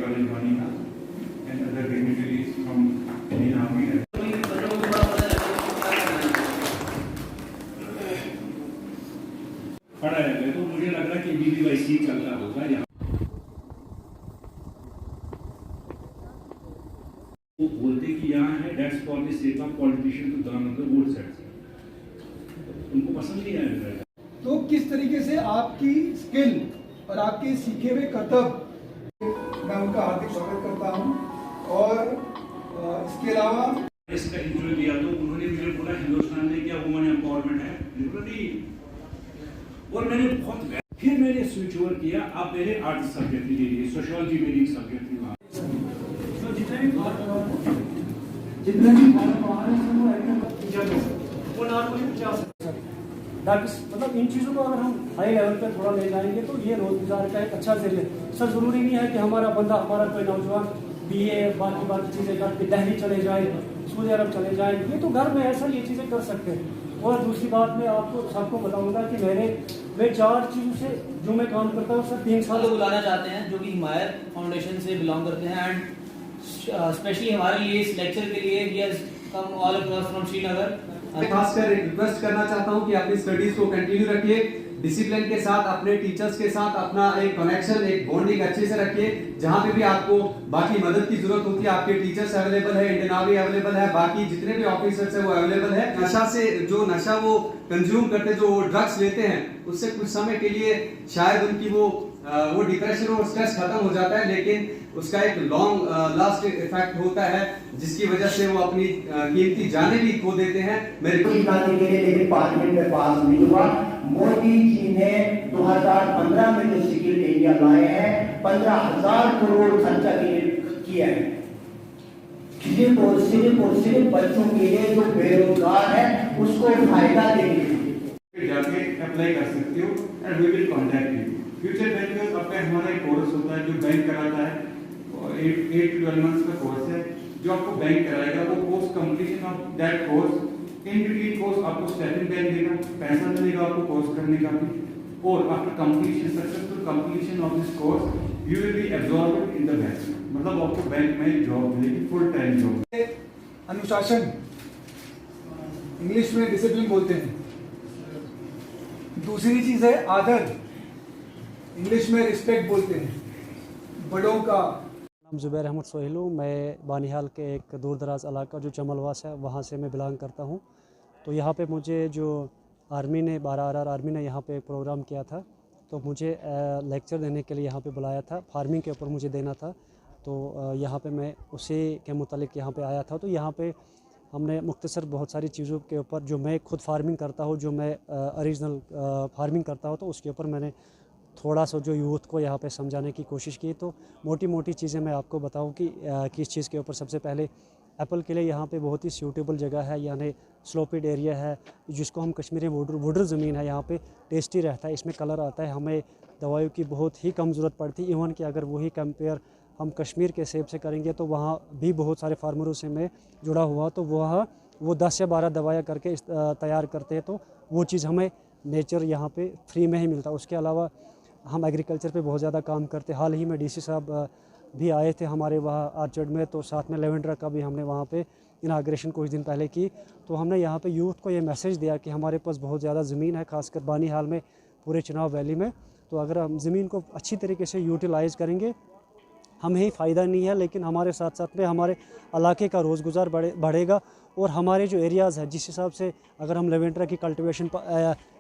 College Vanina and other dignitaries from Indian Army. पढ़ा है तो मुझे लग रहा है कि BBYC चल रहा होगा यहाँ। वो बोलते कि यहाँ है dates for the sake of politician to turn the vote sets, उनको पसंद नहीं आया। तो किस तरीके से आपकी स्किल और आपके सीखे हुए कर्तव्य, मैं उनका हार्दिक स्वागत करता हूँ। और इसके अलावा इसका इंटरव्यू दिया तो उन्होंने मुझे बोला हिंदुस्तान में क्या वुमेन एम्पावरमेंट है, लिटरली। और मैंने बहुत फिर मैंने स्विच ओवर किया, अब मेरे आर्ट सब्जेक्ट ले लिए, सोशियोलॉजी मेरी सब्जेक्ट थी वहाँ। जितने भी मतलब इन चीज़ों को अगर हम हाई लेवल पर थोड़ा ले जाएंगे तो ये रोजगार का एक अच्छा जरिए। सर ज़रूरी नहीं है कि हमारा बंदा, हमारा कोई नौजवान BA बाकी चीज़ें करके दिल्ली चले जाए, सऊदी अरब चले जाए, ये तो घर में ऐसा ये चीज़ें कर सकते हैं। और दूसरी बात मैं आपको सबको बताऊंगा कि मैं 4 चीज़ों से जो मैं काम करता हूँ सर 3 साल बुलाना चाहते हैं जो कि हिमायत फाउंडेशन से बिलोंग करते हैं एंड स्पेशली हमारे लिए इस लेक्चर के लिए he has come all across from Srinagar. खासकर रिक्वेस्ट करना चाहता हूं कि अपनी स्टडीज को कंटिन्यू रखिए, डिसिप्लिन के साथ, अपने टीचर्स के साथ अपना एक कनेक्शन, एक बॉन्डिंग अच्छे से रखिए। जहां पे भी आपको बाकी मदद की जरूरत होती है, आपके टीचर्स अवेलेबल है, इंडियन आर्मी अवेलेबल है, बाकी जितने भी ऑफिसर्स है वो अवेलेबल है। नशा से जो नशा वो कंज्यूम करते, जो ड्रग्स लेते हैं, उससे कुछ समय के लिए शायद उनकी वो डिप्रेशन और स्ट्रेस खत्म हो जाता है, लेकिन उसका एक लॉन्ग लास्ट इफेक्ट होता है जिसकी वजह से वो अपनी कीमती जाने भी खो देते हैं। मेरे को निकालने के लिए लेकिन पार्लियामेंट में पास नहीं हुआ। मोदी जी ने 2015 में जो स्किल इंडिया लाए हैं 15,000 करोड़ खर्चा किया है सिर्फ और सिर्फ बच्चों के लिए जो बेरोजगार है उसको फायदा देने के लिए जाके अप्लाई कर सकते हो and we will contact you. Future bank आपका हमारा एक कोर्स होता है जो बैंक कराता है, 8 to 12 मंथ्स का कोर्स है जो आपको बैंक कराएगा। वो course completion of that course, in between course आपको स्टेपिंग बैंक देगा, पैसा मिलेगा आपको कोर्स करने का भी। और after completion, successful completion of this course you will be absorbed in the bank, मतलब आपको बैंक में जॉब मिलेगी, फुल टाइम जॉब। अनुशासन, इंग्लिश में डिसिप्लिन बोलते हैं। दूसरी चीज है आदर, इंग्लिश में रिस्पेक्ट बोलते हैं बड़ों का। नाम ज़ुबैर अहमद सोहेलू, मैं बानिहाल के एक दूर दराज इलाका जो चमलवास है वहाँ से मैं बिलोंग करता हूँ। तो यहाँ पे मुझे जो आर्मी ने 12 RR आर्मी ने यहाँ पे एक प्रोग्राम किया था, तो मुझे लेक्चर देने के लिए यहाँ पे बुलाया था, फार्मिंग के ऊपर मुझे देना था। तो यहाँ पे मैं उसी के मुतालिक यहाँ पे आया था। तो यहाँ पे हमने मुख्तसर बहुत सारी चीज़ों के ऊपर, जो मैं खुद फार्मिंग करता हूँ, जो मैं ओरिजिनल फार्मिंग करता हूँ, तो उसके ऊपर मैंने थोड़ा सा जो यूथ को यहाँ पे समझाने की कोशिश की। तो मोटी मोटी चीज़ें मैं आपको बताऊँ कि किस चीज़ के ऊपर। सबसे पहले एप्पल के लिए यहाँ पे बहुत ही सूटेबल जगह है, यानी स्लोपिड एरिया है, जिसको हम कश्मीरी वुडर ज़मीन है, यहाँ पे टेस्टी रहता है, इसमें कलर आता है, हमें दवाइयों की बहुत ही कम ज़रूरत पड़ती है। इवन कि अगर वही कंपेयर हम कश्मीर के सेब से करेंगे तो वहाँ भी बहुत सारे फार्मरों से मैं जुड़ा हुआ, तो वहाँ वो 10 से 12 दवाइयाँ करके तैयार करते हैं, तो वो चीज़ हमें नेचर यहाँ पे फ्री में ही मिलता है। उसके अलावा हम एग्रीकल्चर पे बहुत ज़्यादा काम करते हैं। हाल ही में DC साहब भी आए थे हमारे वहाँ आर्चर्ड में, तो साथ में लेवेंडर का भी हमने वहाँ पे इनाग्रेशन कुछ दिन पहले की। तो हमने यहाँ पे यूथ को ये मैसेज दिया कि हमारे पास बहुत ज़्यादा ज़मीन है, खासकर बानीहाल में, पूरे चिनाब वैली में। तो अगर हम ज़मीन को अच्छी तरीके से यूटिलाइज़ करेंगे, हमें ही फ़ायदा नहीं है, लेकिन हमारे साथ साथ में हमारे इलाके का रोज़गुज़ार बढ़ेगा। और हमारे जो एरियाज़ है, जिस हिसाब से अगर हम लेवेंडर की कल्टीवेशन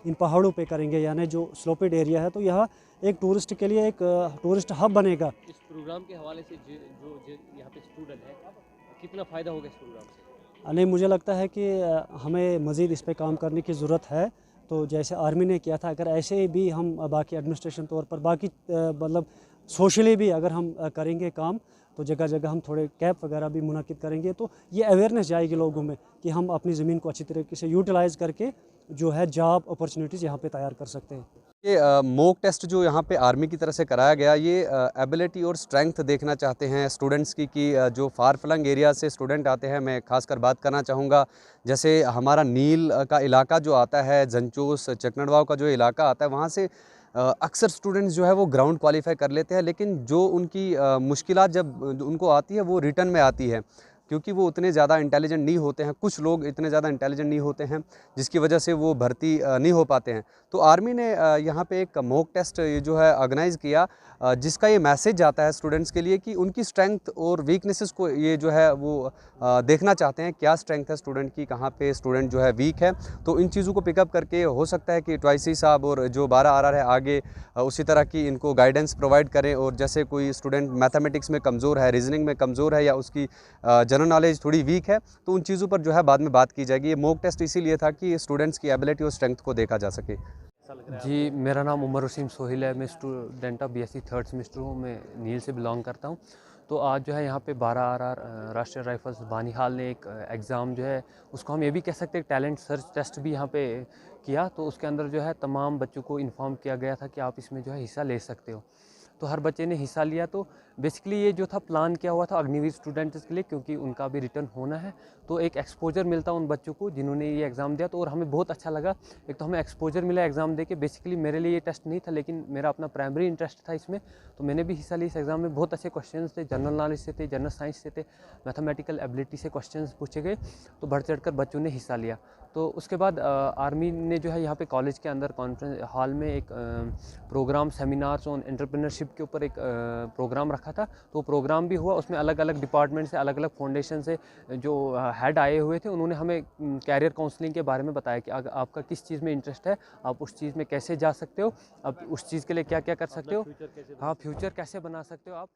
इन पहाड़ों पे करेंगे, यानी जो स्लोपेड एरिया है, तो यहाँ एक टूरिस्ट के लिए एक टूरिस्ट हब बनेगा। इस प्रोग्राम के हवाले से जो यहाँ पे स्टूडेंट है, कितना फ़ायदा होगा इस प्रोग्राम से? नहीं, मुझे लगता है कि हमें मज़ीद इस पे काम करने की ज़रूरत है। तो जैसे आर्मी ने किया था, अगर ऐसे भी हम बाकी एडमिनिस्ट्रेशन तौर पर, बाकी मतलब सोशली भी अगर हम करेंगे काम, तो जगह जगह हम थोड़े कैंप वगैरह भी मुनक़िद करेंगे, तो ये अवेयरनेस जाएगी लोगों में कि हम अपनी ज़मीन को अच्छी तरीके से यूटिलाइज़ करके जो है जॉब अपॉर्चुनिटीज़ यहाँ पे तैयार कर सकते हैं। ये मॉक टेस्ट जो यहाँ पे आर्मी की तरफ से कराया गया, ये एबिलिटी और स्ट्रेंथ देखना चाहते हैं स्टूडेंट्स की कि जो फार फ्लंग एरिया से स्टूडेंट आते हैं। मैं खासकर बात करना चाहूँगा, जैसे हमारा नील का इलाका जो आता है, जंचोस चकनड़वाव का जो इलाका आता है, वहाँ से अक्सर स्टूडेंट्स जो है वो ग्राउंड क्वालिफाई कर लेते हैं, लेकिन जो उनकी मुश्किलात जब उनको आती है वो रिटर्न में आती है, क्योंकि वो उतने ज़्यादा इंटेलिजेंट नहीं होते हैं। कुछ लोग इतने ज़्यादा इंटेलिजेंट नहीं होते हैं जिसकी वजह से वो भर्ती नहीं हो पाते हैं। तो आर्मी ने यहाँ पे एक मॉक टेस्ट ये जो है ऑर्गेनाइज़ किया, जिसका ये मैसेज जाता है स्टूडेंट्स के लिए कि उनकी स्ट्रेंथ और वीकनेसेस को ये जो है वो देखना चाहते हैं, क्या स्ट्रेंथ है स्टूडेंट की, कहाँ पे स्टूडेंट जो है वीक है। तो इन चीज़ों को पिकअप करके हो सकता है कि ट्वाइसी साहब और जो 12 RR है आगे उसी तरह की इनको गाइडेंस प्रोवाइड करें। और जैसे कोई स्टूडेंट मैथमेटिक्स में कमज़ोर है, रीजनिंग में कमज़ोर है, या उसकी जनरल नॉलेज थोड़ी वीक है, तो उन चीज़ों पर जो है बाद में बात की जाएगी। ये मॉक टेस्ट इसीलिए था कि स्टूडेंट्स की एबिलिटी और स्ट्रेंथ को देखा जा सके। जी, मेरा नाम उमर वसीम सोहिल है। मैं student of BSc 3rd semester हूँ। मैं नील से बिलोंग करता हूँ। तो आज जो है यहाँ पे 12 RR राष्ट्रीय राइफल्स बानीहाल ने एक एग्ज़ाम जो है उसको हम ये भी कह सकते हैं टैलेंट सर्च टेस्ट भी यहाँ पे किया। तो उसके अंदर जो है तमाम बच्चों को इन्फॉर्म किया गया था कि आप इसमें जो है हिस्सा ले सकते हो। तो हर बच्चे ने हिस्सा लिया। तो बेसिकली ये जो था प्लान किया हुआ था अग्निवीर स्टूडेंट्स के लिए, क्योंकि उनका भी रिटर्न होना है, तो एक एक्सपोजर मिलता उन बच्चों को जिन्होंने ये एग्ज़ाम दिया। तो और हमें बहुत अच्छा लगा, एक तो हमें एक्सपोजर मिला एग्ज़ाम दे के। बेसिकली मेरे लिए ये टेस्ट नहीं था, लेकिन मेरा अपना प्राइमरी इंटरेस्ट था इसमें, तो मैंने भी हिस्सा लिया इस एग्ज़ाम में। बहुत अच्छे क्वेश्चन थे, जनरल नॉलेज से थे, जनरल साइंस से थे, मैथमेटिकल एबिलिटी से क्वेश्चन पूछे गए। तो बढ़ चढ़ कर बच्चों ने हिस्सा लिया। तो उसके बाद आर्मी ने जो है यहाँ पे कॉलेज के अंदर कॉन्फ्रेंस हॉल में एक प्रोग्राम सेमिनार्स ऑन एंटरप्रेन्योरशिप के ऊपर एक प्रोग्राम रखा था। तो प्रोग्राम भी हुआ, उसमें अलग अलग डिपार्टमेंट से, अलग अलग फाउंडेशन से जो हेड आए हुए थे, उन्होंने हमें कैरियर काउंसलिंग के बारे में बताया कि आपका किस चीज़ में इंटरेस्ट है, आप उस चीज़ में कैसे जा सकते हो, आप उस चीज़ के लिए क्या क्या कर सकते हो, हाँ फ्यूचर कैसे बना सकते हो आप।